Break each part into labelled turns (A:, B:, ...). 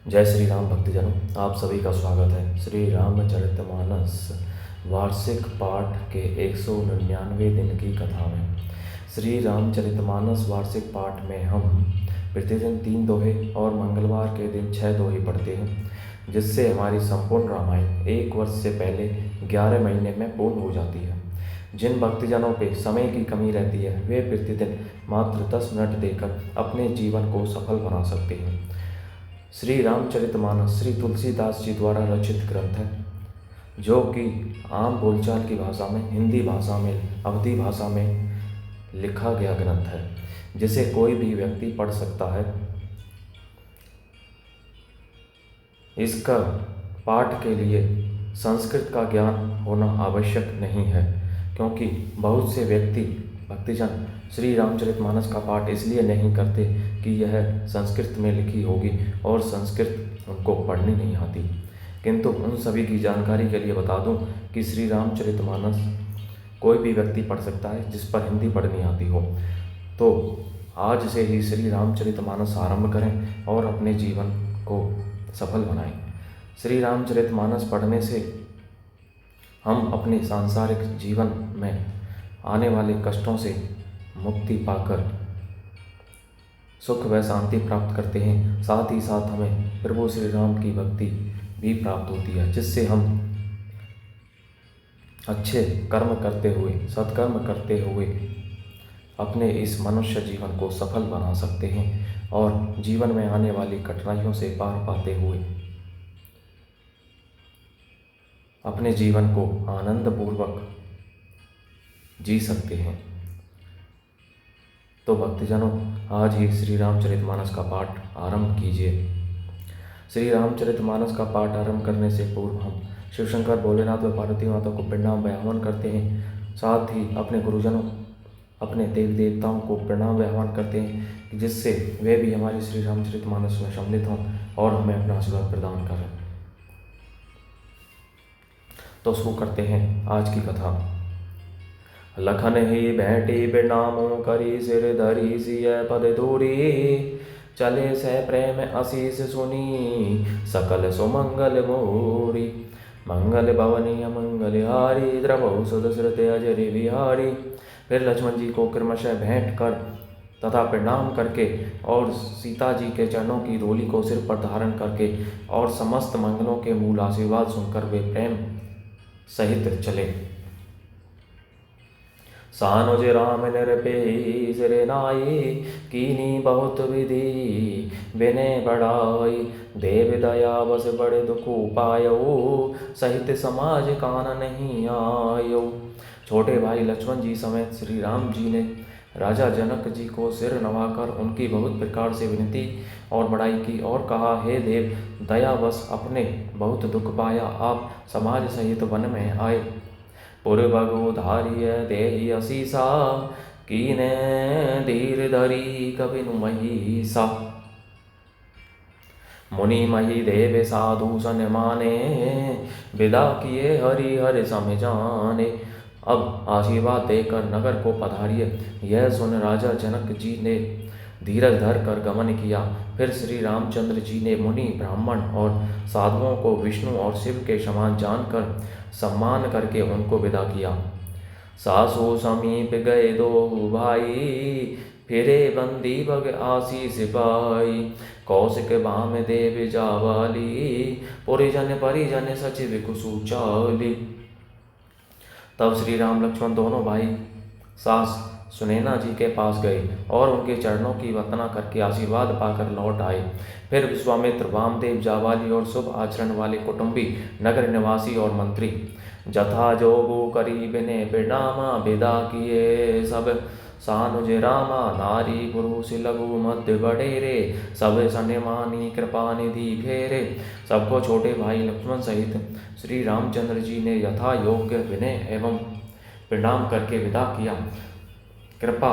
A: जय श्री राम भक्तजनों, आप सभी का स्वागत है श्री रामचरितमानस वार्षिक पाठ के 199 दिन की कथा में। श्री रामचरितमानस वार्षिक पाठ में हम प्रतिदिन 3 दोहे और मंगलवार के दिन 6 दोहे पढ़ते हैं, जिससे हमारी संपूर्ण रामायण 1 वर्ष से पहले 11 महीने में पूर्ण हो जाती है। जिन भक्तजनों पे समय की कमी रहती है, वे प्रतिदिन मात्र 10 मिनट देकर अपने जीवन को सफल बना सकते हैं। श्री रामचरितमानस श्री तुलसीदास जी द्वारा रचित ग्रंथ है, जो कि आम बोलचाल की भाषा में, हिंदी भाषा में, अवधी भाषा में लिखा गया ग्रंथ है, जिसे कोई भी व्यक्ति पढ़ सकता है। इसका पाठ के लिए संस्कृत का ज्ञान होना आवश्यक नहीं है, क्योंकि बहुत से भक्तजन श्री रामचरितमानस का पाठ इसलिए नहीं करते कि यह संस्कृत में लिखी होगी और संस्कृत उनको पढ़नी नहीं आती। किंतु उन सभी की जानकारी के लिए बता दूं कि श्री रामचरितमानस कोई भी व्यक्ति पढ़ सकता है जिस पर हिंदी पढ़नी आती हो। तो आज से ही श्री रामचरितमानस आरंभ करें और अपने जीवन को सफल बनाएं। श्री रामचरितमानस पढ़ने से हम अपने सांसारिक जीवन में आने वाले कष्टों से मुक्ति पाकर सुख व शांति प्राप्त करते हैं। साथ ही साथ हमें प्रभु श्री राम की भक्ति भी प्राप्त होती है, जिससे हम अच्छे कर्म करते हुए, सत्कर्म करते हुए अपने इस मनुष्य जीवन को सफल बना सकते हैं और जीवन में आने वाली कठिनाइयों से पार पाते हुए अपने जीवन को आनंदपूर्वक जी सकते हैं। तो भक्तजनों, आज ही श्री रामचरितमानस का पाठ आरंभ कीजिए। श्री रामचरितमानस का पाठ आरंभ करने से पूर्व हम शिव शंकर, भोलेनाथ व पार्वती माता को प्रणाम व आह्वान करते हैं। साथ ही अपने गुरुजनों, अपने देवी देवताओं को प्रणाम व आह्वान करते हैं, जिससे वे भी हमारे श्री रामचरितमानस में सम्मिलित हों और हमें अपना आशीर्वाद प्रदान करें। तो शुरू करते हैं आज की कथा। लखन ही भेंटी बिनामो करी सिर धरी सिय पद दूरी, चले से प्रेम आशीष सुनी सकल सुमंगल मोरी। मंगल भवनी अमंगल हारी, द्रवहु सुध श्रुत अजरि बिहारी। फिर लक्ष्मण जी को क्रमशः भेंट कर तथा प्रणाम करके और सीता जी के चरणों की धूलि को सिर पर धारण करके और समस्त मंगलों के मूल आशीर्वाद सुनकर वे प्रेम सहित चले। सानुज राम निरपेश रे नाई, कीनी बहुत विधि विनय बढ़ाई। देव दया बस बड़े दुख पायो, सहित समाज कान नहीं आयो। छोटे भाई लक्ष्मण जी समेत श्री राम जी ने राजा जनक जी को सिर नवाकर उनकी बहुत प्रकार से विनती और बड़ाई की और कहा, हे देव, दयावश अपने बहुत दुख पाया आप समाज सहित वन में आए। पूर्वगो धारिय देहि असीसा, कीने धीर धरी कबिनु महिषा। मुनि मही देव साधु सन माने, विदा किए हरि हरि सम जाने। अब आशीर्वाद देकर नगर को पधारिए। यह सुन राजा जनक जी ने धीरज धर कर गमन किया। फिर श्री रामचंद्र जी ने मुनि, ब्राह्मण और साधुओं को विष्णु और शिव के समान जानकर सम्मान करके उनको विदा किया। सासु समीप गए दो भाई, फिरे बंदी बग आशीष पाई। कौशिक बाम देव जावाली, पुरिजन परिजन सचिव कुसु चाली। तब श्री राम लक्ष्मण दोनों भाई सास सुनैना जी के पास गए और उनके चरणों की वंदना करके आशीर्वाद पाकर लौट आए। फिर विश्वामित्र, वामदेव, जावाली और शुभ आचरण वाले कुटुंबी, नगर निवासी और मंत्री जथा जोगु करी बिने प्रणामा, विदा किए सब सानुज रामा। नारी पुरुष लघु मध्य बडेरे, सब सन्मानी कृपा निधि फेरे। सबको छोटे भाई लक्ष्मण सहित श्री रामचंद्र जी ने यथा योग्य विनय एवं प्रणाम करके विदा किया। कृपा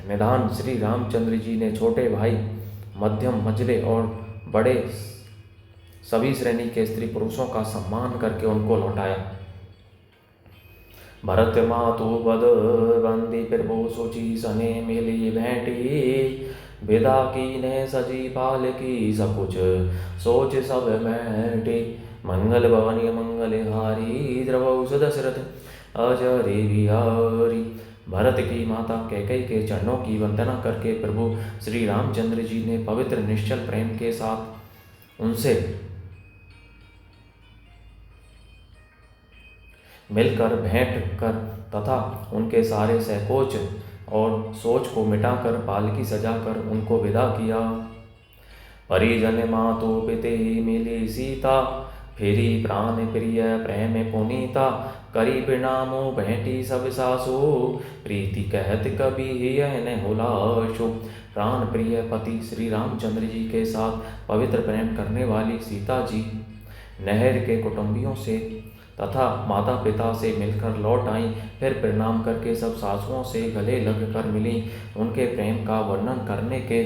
A: निधान श्री रामचंद्र जी ने छोटे भाई, मध्यम, मझले और बड़े सभी श्रेणी के स्त्री पुरुषों का सम्मान करके उनको लौटाया। भरत मातु बद बंदी प्रभु सोची सने मिली भेंटी, विदा कीन्हे सजी पाल की सकुच, सोच सब मैटे। मंगल भवनी मंगलहारी, द्रवौ दशरथ अजरे बिहारी। भरत की माता कैकेयी के चरणों की वंदना करके प्रभु श्री रामचंद्र जी ने पवित्र निश्चल प्रेम के साथ उनसे मिलकर भेंट कर तथा उनके सारे संकोच और सोच को मिटाकर पालकी सजाकर उनको विदा किया। परिजन मातु पिते मिली सीता, फेरी प्राण प्रिय प्रेम पुनीता। करी प्रणामो भेंटी सब सासु, प्रीति कहत कभी यह हुलासु। प्राण प्रिय पति श्री रामचंद्र जी के साथ पवित्र प्रेम करने वाली सीता जी नहर के कुटुंबियों से तथा माता पिता से मिलकर लौट आईं। फिर प्रणाम करके सब सासुओं से गले लग कर मिली। उनके प्रेम का वर्णन करने के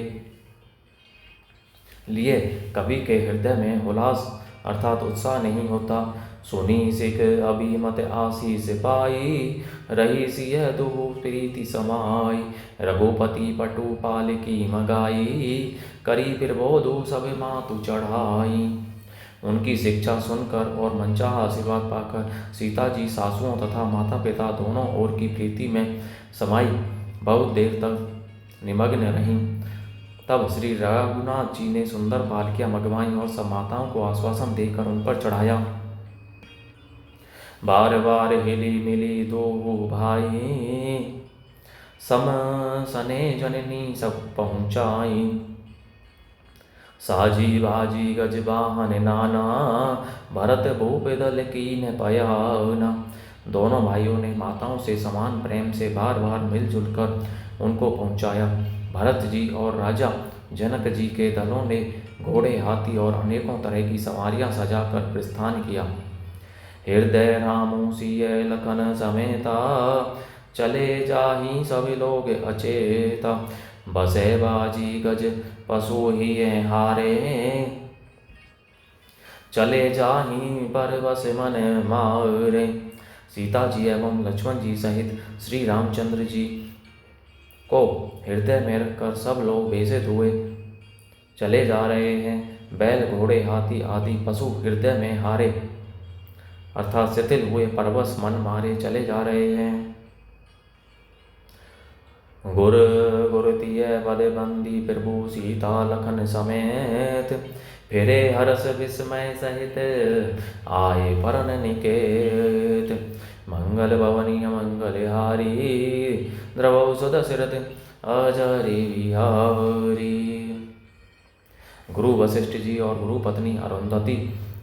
A: लिए कवि के हृदय में उल्लास अर्थात उत्साह नहीं होता। सुनी सिख अभिमत आशीष पाई, रही सिय दुहु प्रीति समाई। रघुपति पटु पाल की मगाई, करी फिर बोधु सब मातु चढ़ाई। उनकी शिक्षा सुनकर और मनचाहा आशीर्वाद पाकर सीता जी सासुओं तथा माता पिता दोनों ओर की प्रीति में समाई बहुत देर तक निमग्न रहीं। तब श्री रघुनाथ जी ने सुंदर पालकियां मंगवाईं और सब माताओं को आश्वासन देकर उन पर चढ़ाया। बार बार हिली मिली दो भाई, सम सने जननी सब पहुँचाई। साजी बाजी गज वाहन नाना, भरत भूप दल कीन पयाना। दोनों भाइयों ने माताओं से समान प्रेम से बार बार मिलजुल कर उनको पहुँचाया। भरत जी और राजा जनक जी के दलों ने घोड़े हाथी और अनेकों तरह की सवारियां सजाकर प्रस्थान किया। हृदय रामू सिय लखन समेता, चले जाहि सब लोग अचेता। बसे बाजी गज पशु ही हारे, चले जाहि पर बस मन मारे। सीता जी एवं लक्ष्मण जी सहित श्री रामचंद्र जी को हृदय में रखकर सब लोग बेइज्जत हुए चले जा रहे हैं। बैल घोड़े हाथी आदि पशु हृदय में हारे अर्थात शिथिल हुए परवश मन मारे चले जा रहे हैं। गुर गुरतिय पद बंदी प्रभु सीता लखन समेत, फिरे हर्ष विस्मय सहित आए परन निकेत। मंगल भवनी मंगलहारी, द्रवौ दशरथ अजरे बिहारी। गुरु वशिष्ठ जी और गुरु पत्नी अरुंधति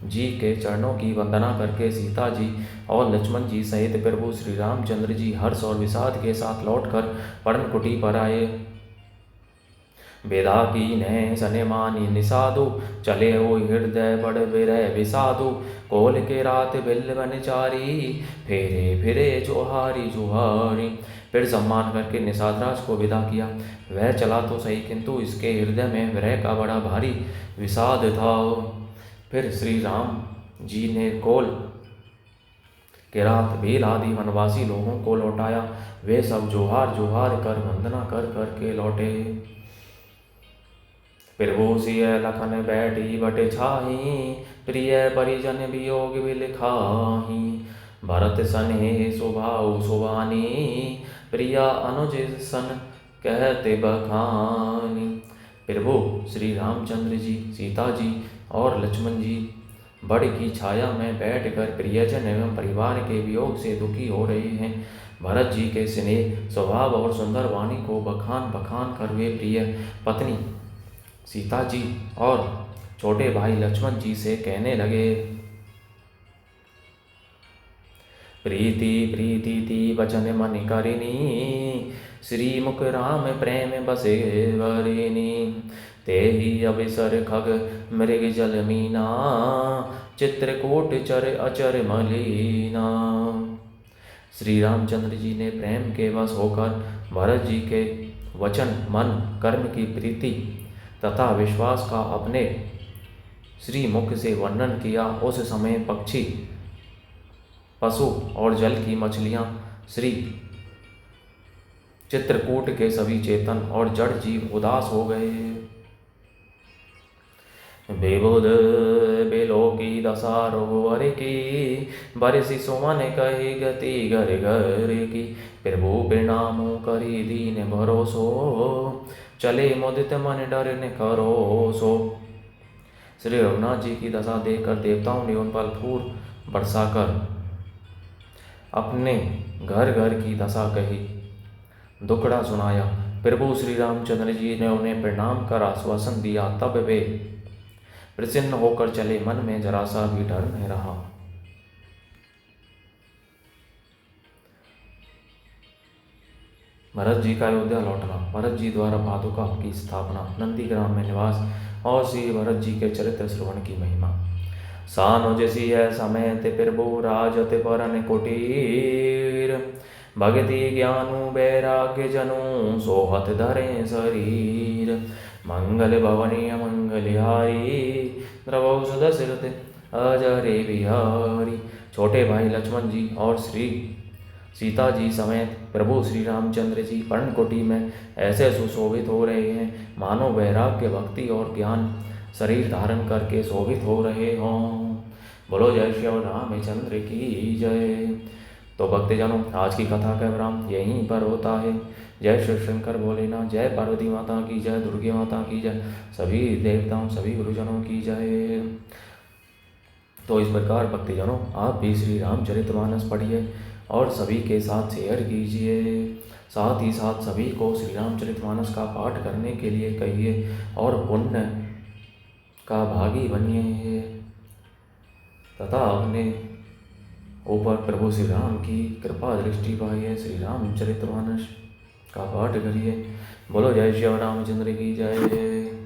A: जी के चरणों की वंदना करके सीता जी और लक्ष्मण जी सहित प्रभु श्री रामचंद्र जी हर्ष और विषाद के साथ लौटकर पर्णकुटी पर आए। विदा कीन्हे सनेमानी निषादु, चले हो हृदय बड़ विरह विषादु। कोल के रात बिल बन चारी, फेरे फिरे जोहारी जोहारी। फिर सम्मान करके निषादराज को विदा किया। वह चला तो सही किंतु इसके हृदय में विरह का बड़ा भारी विषाद था। फिर श्री राम जी ने कोल के रात भील आदि वनवासी लोगों को लौटाया। वे सब जोहार जोहार कर वंदना कर कर के लौटे। प्रभु सिय लखन बैठी बट छाही, प्रिय परिजन वियोग बिल खाही। भरत सने सुभाउ सुबानी, प्रिया अनुज सन कहते बखानी। प्रभु श्री रामचंद्र जी सीता जी और लक्ष्मण जी बड़ की छाया में बैठकर प्रियजन एवं परिवार के वियोग से दुखी हो रहे हैं। भरत जी के स्नेह स्वभाव और सुंदर वाणी को बखान बखान कर वे प्रिय पत्नी सीता जी और छोटे भाई लक्ष्मण जी से कहने लगे। प्रीति प्रीति ती वचन मन करिनी, श्री मुख राम प्रेम बसे वरिनी। तेहि अविसर खग मृग जल मीना, चित्रकूट चर अचर मलीना। श्री रामचंद्र जी ने प्रेम के वश होकर भरत जी के वचन मन कर्म की प्रीति तथा विश्वास का अपने श्री मुख से वर्णन किया। उस समय पक्षी पशु और जल की मछलियाँ श्री चित्रकूट के सभी चेतन और जड़ जीव उदास हो गए। बेबुध बेलो की दशा रोवर की, बरसी सुमन कही गति घर घर की। प्रभु प्रणामो करी दीन भरोसो, चले मुदित मन डर ने खरोसो। श्री रघुनाथ जी की दशा देखकर देवताओं ने उन पर फूल बरसाकर अपने घर घर की दशा कही, दुखड़ा सुनाया। प्रभु श्री रामचंद्र जी ने उन्हें प्रणाम कर आश्वासन दिया। तब वे प्रसन्न होकर चले, मन में जरा सा भी डर नहीं रहा। भरत जी का अयोध्या लौटना, भरत जी द्वारा पादुका की स्थापना, नंदीग्राम में निवास और श्री भरत जी के चरित्र श्रवण की महिमा। सानुज सिय समेत प्रभु राजत परन कुटीर, भक्ति ज्ञानु वैराग्य जनु सोहत धरे शरीर। मंगल भवनीय मंगलहारी, द्रवौ सुदशरथ अजरे बिहारी। छोटे भाई लक्ष्मण जी और श्री सीता जी समेत प्रभु श्री रामचंद्र जी पर्णकुटी में ऐसे सुशोभित हो रहे हैं मानो वैराग्य भक्ति और ज्ञान शरीर धारण करके शोभित हो रहे हों। बोलो जय श्री रामचंद्र की जय। तो भक्तजनों, आज की कथा का विराम यहीं पर होता है। जय श्री शंकर भोलेनाथ, जय पार्वती माता की जय, दुर्गे माता की जय, सभी देवताओं सभी गुरुजनों की जय। तो इस प्रकार भक्तजनों, आप भी श्री रामचरितमानस पढ़िए और सभी के साथ शेयर कीजिए। साथ ही साथ सभी को श्री रामचरितमानस का पाठ करने के लिए कहिए और पुण्य का भागी बनिए तथा अपने ऊपर प्रभु श्री राम की कृपा दृष्टि पाइए। श्री रामचरितमानस का पाठ करिए। बोलो जय श्री रामचंद्र की जय।